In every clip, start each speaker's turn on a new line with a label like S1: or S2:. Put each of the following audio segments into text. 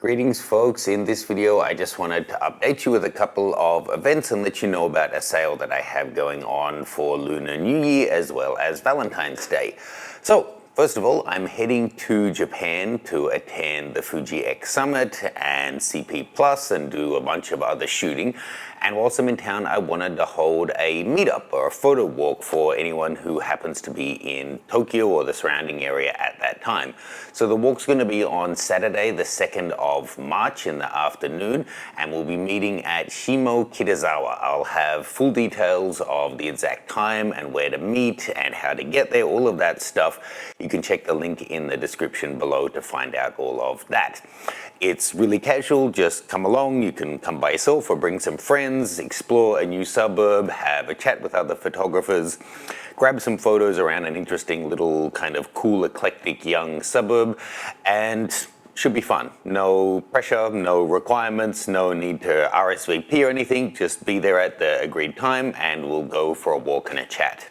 S1: Greetings folks, in this video I just wanted to update you with a couple of events and let you know about a sale that I have going on for Lunar New Year as well as Valentine's Day. So first of all, I'm heading to Japan to attend the Fuji X Summit and CP Plus and do a bunch of other shooting. And whilst I'm in town, I wanted to hold a meetup or a photo walk for anyone who happens to be in Tokyo or the surrounding area at that time. So the walk's going to be on Saturday, the 2nd of March in the afternoon, and we'll be meeting at Shimo Kitazawa. I'll have full details of the exact time and where to meet and how to get there, all of that stuff. You can check the link in the description below to find out all of that. It's really casual, just come along. You can come by yourself or bring some friends, explore a new suburb, have a chat with other photographers, grab some photos around an interesting little kind of cool, eclectic young suburb, and should be fun. No pressure, no requirements, no need to RSVP or anything. Just be there at the agreed time and we'll go for a walk and a chat.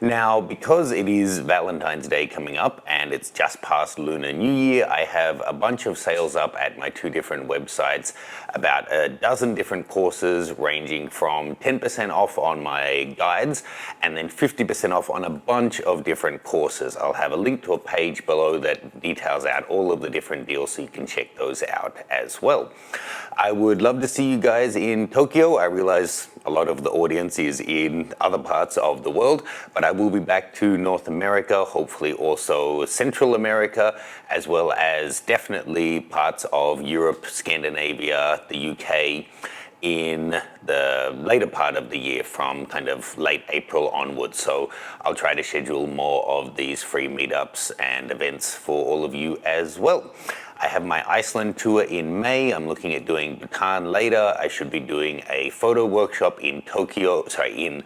S1: Now, because it is Valentine's Day coming up and it's just past Lunar New Year, I have a bunch of sales up at my two different websites, about a dozen different courses ranging from 10% off on my guides and then 50% off on a bunch of different courses. I'll have a link to a page below that details out all of the different deals so you can check those out as well. I would love to see you guys in Tokyo. I realize a lot of the audience is in other parts of the world, but I will be back to North America, hopefully also Central America, as well as definitely parts of Europe, Scandinavia, the UK, in the later part of the year from kind of late April onwards. So I'll try to schedule more of these free meetups and events for all of you as well. I have my Iceland tour in May. I'm looking at doing Bhutan later. I should be doing a photo workshop in in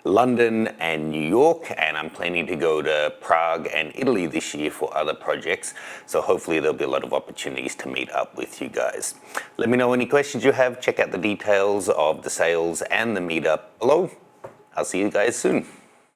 S1: London and New York, and I'm planning to go to Prague and Italy this year for other projects. So hopefully there'll be a lot of opportunities to meet up with you guys. Let me know any questions you have. Check out the details of the sales and the meetup below. I'll see you guys soon.